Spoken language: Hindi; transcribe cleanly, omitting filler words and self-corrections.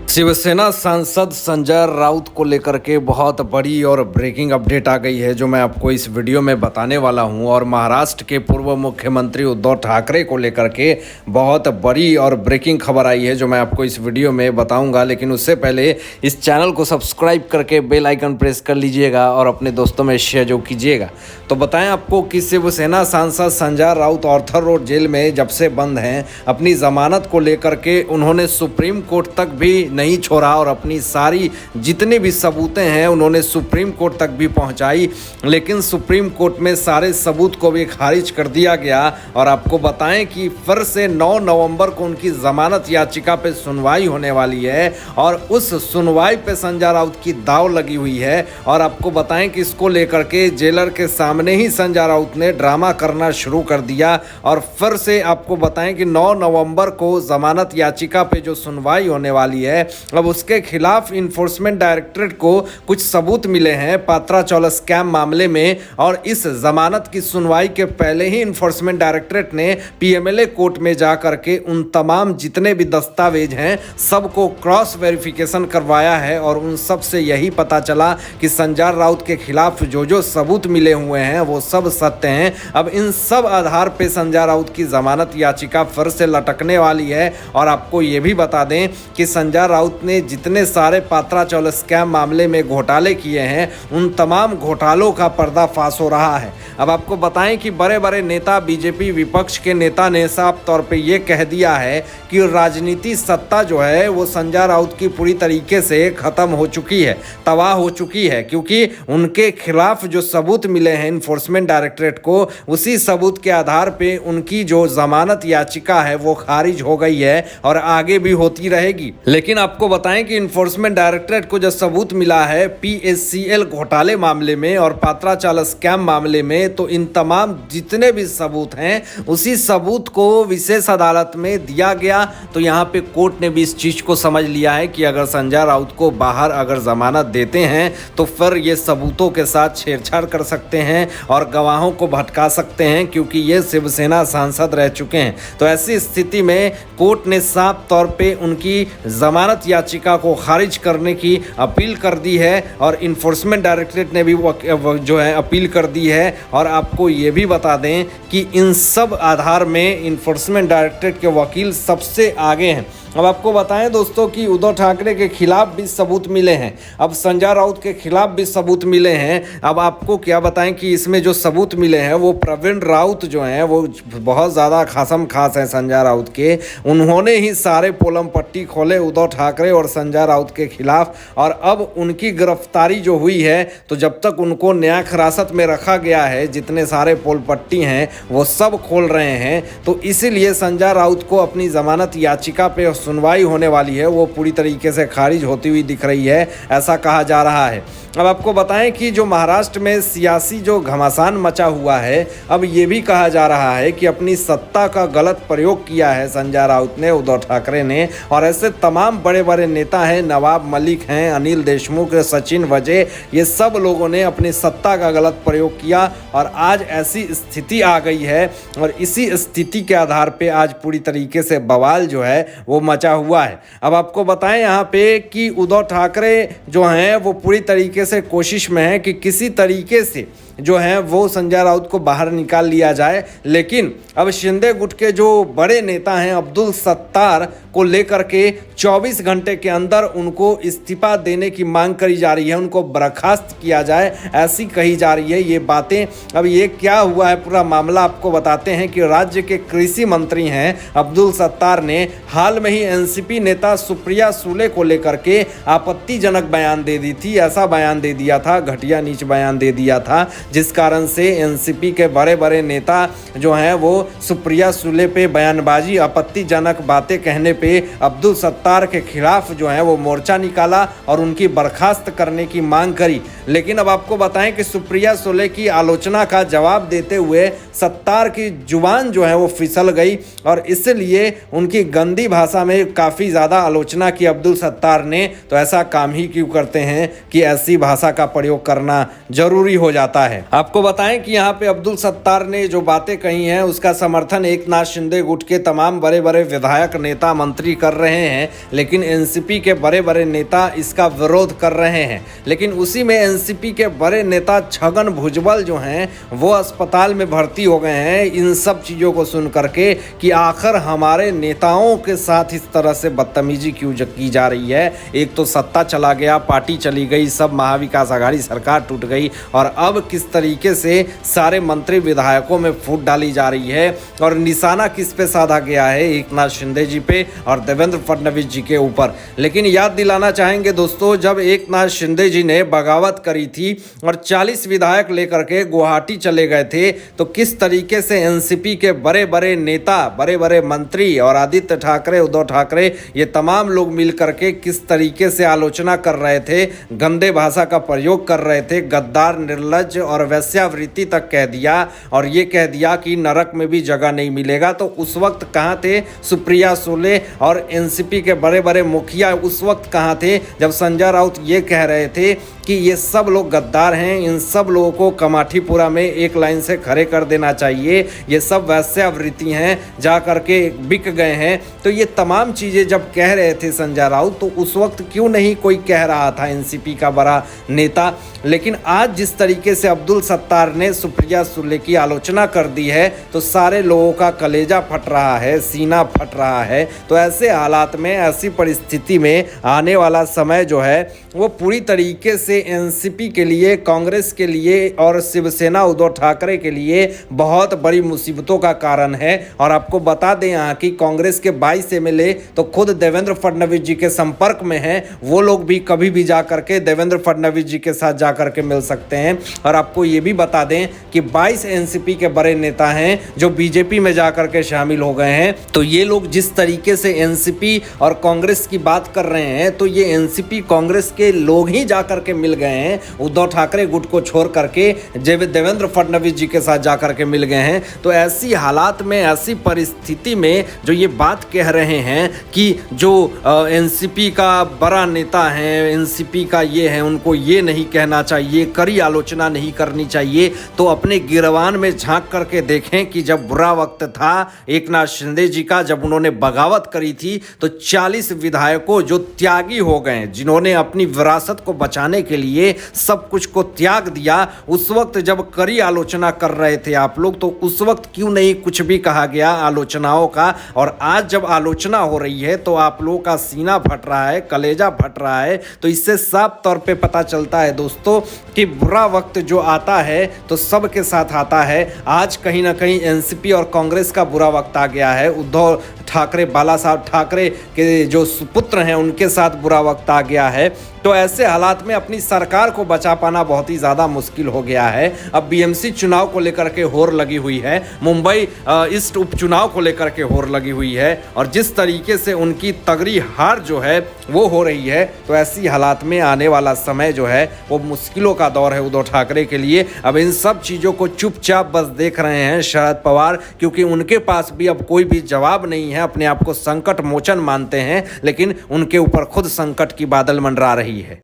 शिवसेना सांसद संजय राउत को लेकर के बहुत बड़ी और ब्रेकिंग अपडेट आ गई है जो मैं आपको इस वीडियो में बताने वाला हूं। और महाराष्ट्र के पूर्व मुख्यमंत्री उद्धव ठाकरे को लेकर के बहुत बड़ी और ब्रेकिंग खबर आई है जो मैं आपको इस वीडियो में बताऊंगा। लेकिन उससे पहले इस चैनल को सब्सक्राइब करके बेल आइकन प्रेस कर लीजिएगा और अपने दोस्तों में शेयर जो कीजिएगा। तो बताएं आपको कि शिवसेना सांसद Sanjay Raut Arthur Road jail में जब से बंद हैं, अपनी जमानत को लेकर के उन्होंने सुप्रीम कोर्ट तक भी नहीं छोड़ा और अपनी सारी जितने भी सबूतें हैं उन्होंने सुप्रीम कोर्ट तक भी पहुंचाई। लेकिन सुप्रीम कोर्ट में सारे सबूत को भी खारिज कर दिया गया। और आपको बताएं कि फिर से 9 नवंबर को उनकी जमानत याचिका पे सुनवाई होने वाली है और उस सुनवाई पे संजय राउत की दाव लगी हुई है। और आपको बताएं कि इसको लेकर के जेलर के सामने ही संजय राउत ने ड्रामा करना शुरू कर दिया। और फिर से आपको बताएं कि 9 नवंबर को जमानत याचिका पे जो सुनवाई होने वाली है, अब उसके खिलाफ इन्फोर्समेंट डायरेक्टरेट को कुछ सबूत मिले हैं पात्रा चौल स्कैम मामले में। और इस जमानत की सुनवाई के पहले ही इन्फोर्समेंट डायरेक्टरेट ने पीएमएलए कोर्ट में जा करके उन तमाम जितने भी दस्तावेज हैं सबको क्रॉस वेरिफिकेशन करवाया है। और उन सब से यही पता चला कि संजय राउत के खिलाफ जो सबूत मिले हुए हैं वो सब सत्य हैं। अब इन सब आधार पे संजय राउत की जमानत याचिका फिर से लटकने वाली है। और आपको ये भी बता दें कि संजय राउत ने जितने सारे पात्रा चौल स्कैम मामले में घोटाले किए हैं उन तमाम घोटालों का पर्दाफाश हो रहा है। अब आपको बताएं कि बड़े बड़े नेता, बीजेपी विपक्ष के नेता ने साफ तौर पे ये कह दिया है कि राजनीति सत्ता जो है वो संजय राउत की पूरी तरीके से खत्म हो चुकी है, तबाह हो चुकी है। क्योंकि उनके खिलाफ जो सबूत मिले हैं इन्फोर्समेंट डायरेक्टरेट को, उसी सबूत के आधार पे उनकी जो जमानत याचिका है वो खारिज हो गई है और आगे भी होती रहेगी। लेकिन आपको बताएं कि इन्फोर्समेंट डायरेक्टरेट को जो सबूत मिला है पीएससीएल घोटाले मामले में और पात्रा चौल स्कैम मामले में, तो इन तमाम जितने भी सबूत हैं उसी सबूत को विशेष अदालत में दिया गया। तो यहाँ पे कोर्ट ने भी इस चीज को समझ लिया है कि अगर संजय राउत को बाहर अगर जमानत देते हैं तो फिर ये सबूतों के साथ छेड़छाड़ कर सकते हैं और गवाहों को भटका सकते हैं, क्योंकि ये शिवसेना सांसद रह चुके हैं। तो ऐसी स्थिति में कोर्ट ने साफ तौर पे उनकी जमानत याचिका को खारिज करने की अपील कर दी है और इन्फोर्समेंट डायरेक्टरेट ने भी जो है अपील कर दी है। और आपको ये भी बता दें कि इन सब आधार में इन्फोर्समेंट डायरेक्टरेट के वकील सबसे आगे हैं। अब आपको बताएं दोस्तों कि उद्धव ठाकरे के खिलाफ भी सबूत मिले हैं, अब संजय राउत के खिलाफ भी सबूत मिले हैं। अब आपको क्या बताएं कि इसमें जो सबूत मिले हैं वो प्रवीण राउत जो हैं वो बहुत ज़्यादा खासम खास हैं संजय राउत के। उन्होंने ही सारे पोलम पट्टी खोले उद्धव ठाकरे और संजय राउत के खिलाफ। और अब उनकी गिरफ्तारी जो हुई है, तो जब तक उनको न्यायिक हिरासत में रखा गया है जितने सारे पोल पट्टी हैं वो सब खोल रहे हैं। तो इसीलिए संजय राउत को अपनी जमानत याचिका पे सुनवाई होने वाली है वो पूरी तरीके से खारिज होती हुई दिख रही है, ऐसा कहा जा रहा है। अब आपको बताएं कि जो महाराष्ट्र में सियासी जो घमासान मचा हुआ है, अब ये भी कहा जा रहा है कि अपनी सत्ता का गलत प्रयोग किया है संजय राउत ने, उद्धव ठाकरे ने। और ऐसे तमाम बड़े बड़े नेता हैं, नवाब मलिक हैं, अनिल देशमुख, सचिन वजे, ये सब लोगों ने अपनी सत्ता का गलत प्रयोग किया। और आज ऐसी स्थिति आ गई है और इसी स्थिति के आधार पर आज पूरी तरीके से बवाल जो है वो मचा हुआ है। अब आपको बताएं यहाँ पे कि उद्धव ठाकरे जो हैं वो पूरी तरीके से कोशिश में है कि किसी तरीके से जो है वो संजय राउत को बाहर निकाल लिया जाए। लेकिन अब शिंदे गुट के जो बड़े नेता हैं अब्दुल सत्तार को लेकर के 24 घंटे के अंदर उनको इस्तीफा देने की मांग करी जा रही है, उनको बर्खास्त किया जाए ऐसी कही जा रही है ये बातें। अब ये क्या हुआ है पूरा मामला आपको बताते हैं कि राज्य के कृषि मंत्री हैं अब्दुल सत्तार ने हाल में ही एनसीपी नेता सुप्रिया सुले को लेकर के आपत्तिजनक बयान दे दी थी, ऐसा बयान दे दिया था, घटिया नीच बयान दे दिया था, जिस कारण से एनसीपी के बड़े बड़े नेता जो हैं वो सुप्रिया सुले पे बयानबाजी, आपत्तिजनक बातें कहने पे अब्दुल सत्तार के खिलाफ जो है वो मोर्चा निकाला और उनकी बर्खास्त करने की मांग करी। लेकिन अब आपको बताएं कि सुप्रिया सुले की आलोचना का जवाब देते हुए सत्तार की जुबान जो है वो फिसल गई और इसलिए उनकी गंदी भाषा में काफ़ी ज़्यादा आलोचना की अब्दुल सत्तार ने। तो ऐसा काम ही क्यों करते हैं कि ऐसी भाषा का प्रयोग करना जरूरी हो जाता है। आपको बताएं कि यहाँ पे अब्दुल सत्तार ने जो बातें कही हैं उसका समर्थन एकनाथ शिंदे गुट के तमाम बड़े बड़े विधायक, नेता, मंत्री कर रहे हैं, लेकिन एनसीपी के बड़े बड़े नेता इसका विरोध कर रहे हैं। लेकिन उसी में एनसीपी के बड़े नेता छगन भुजबल जो हैं वो अस्पताल में भर्ती हो गए हैं इन सब चीज़ों को सुन करके कि आखिर हमारे नेताओं के साथ इस तरह से बदतमीजी क्यों की जा रही है। एक तो सत्ता चला गया, पार्टी चली गई, सब महाविकास आघाड़ी सरकार टूट गई और अब किस तरीके से सारे मंत्री विधायकों में फूट डाली जा रही है और निशाना किस पे साधा गया है, एकनाथ शिंदे जी पे और देवेंद्र फडणवीस जी के ऊपर। लेकिन याद दिलाना चाहेंगे दोस्तों, जब एकनाथ शिंदे जी ने बगावत करी थी और 40 विधायक लेकर के गुवाहाटी चले गए थे तो किस तरीके से एनसीपी के बड़े बड़े नेता, बड़े बड़े मंत्री और आदित्य ठाकरे, उद्धव ठाकरे, ये तमाम लोग मिल करके किस तरीके से आलोचना कर रहे थे, गंदे भाषा का प्रयोग कर रहे थे, गद्दार, निर्लज्ज और वैश्यावृत्ति तक कह दिया और ये कह दिया कि नरक में भी जगह नहीं मिलेगा। तो उस वक्त कहाँ थे सुप्रिया सुले और एनसीपी के बड़े बड़े मुखिया? उस वक्त कहाँ थे जब संजय राउत ये कह रहे थे कि ये सब लोग गद्दार हैं, इन सब लोगों को कमाठीपुरा में एक लाइन से खड़े कर देना चाहिए, ये सब वैश्यावृत्ति हैं, जा करके बिक गए हैं। तो ये तमाम चीज़ें जब कह रहे थे संजय राउत तो उस वक्त क्यों नहीं कोई कह रहा था एनसीपी का बड़ा नेता। लेकिन आज जिस तरीके से अब्दुल सत्तार ने सुप्रिया सुले की आलोचना कर दी है तो सारे लोगों का कलेजा फट रहा है, सीना फट रहा है। तो ऐसे हालात में, ऐसी परिस्थिति में आने वाला समय जो है वो पूरी तरीके से एनसीपी के लिए, कांग्रेस के लिए और शिवसेना उद्धव ठाकरे के लिए बहुत बड़ी मुसीबतों का कारण है। और आपको बता दें यहाँ की कांग्रेस के 22 एमएलए तो खुद देवेंद्र फडणवीस जी के संपर्क में हैं, वो लोग भी कभी भी जा करके देवेंद्र फडणवीस जी के साथ जा करके मिल सकते हैं। और आपको ये भी बता दें कि 22 एनसीपी के बड़े नेता हैं जो बीजेपी में जा करके शामिल हो गए हैं। तो ये लोग जिस तरीके से एनसीपी और कांग्रेस की बात कर रहे हैं तो ये एनसीपी कांग्रेस के लोग ही जा करके मिल गए हैं, उद्धव ठाकरे गुट को छोड़ करके देवेंद्र फडणवीस जी के साथ जा करके मिल गए हैं। तो ऐसी हालात में, ऐसी परिस्थिति में जो ये बात कह रहे हैं कि जो एनसीपी का बड़ा नेता है, एनसीपी का ये है, उनको ये नहीं कहना चाहिए, कड़ी आलोचना नहीं करनी चाहिए, तो अपने गिरवान में झांक करके देखें कि जब बुरा वक्त था एकनाथ शिंदे जी का, जब उन्होंने बगावत करी थी तो 40 विधायकों जो त्यागी हो गए, जिन्होंने अपनी विरासत को बचाने के लिए सब कुछ को त्याग दिया, उस वक्त जब कड़ी आलोचना कर रहे थे आप लोग तो उस वक्त क्यों नहीं कुछ भी कहा गया आलोचनाओं का। और आज जब आलोचना हो रही है तो आप लोगों का सीना फट रहा है, कलेजा फट रहा है। तो इससे साफ तौर पे पता चलता है दोस्तों कि बुरा वक्त जो आता है तो सबके साथ आता है। आज कहीं ना कहीं एनसीपी और कांग्रेस का बुरा वक्त आ गया है, उद्धव ठाकरे, बाला साहब ठाकरे के जो सुपुत्र हैं उनके साथ बुरा वक्त आ गया है। तो ऐसे हालात में अपनी सरकार को बचा पाना बहुत ही ज़्यादा मुश्किल हो गया है। अब बीएमसी चुनाव को लेकर के होड़ लगी हुई है, मुंबई ईस्ट उपचुनाव को लेकर के होड़ लगी हुई है और जिस तरीके से उनकी तगड़ी हार जो है वो हो रही है, तो ऐसी हालात में आने वाला समय जो है वो मुश्किलों का दौर है उद्धव ठाकरे के लिए। अब इन सब चीज़ों को चुपचाप बस देख रहे हैं शरद पवार, क्योंकि उनके पास भी अब कोई भी जवाब नहीं है। अपने आप को संकट मोचन मानते हैं लेकिन उनके ऊपर खुद संकट की बादल मंडरा रही है।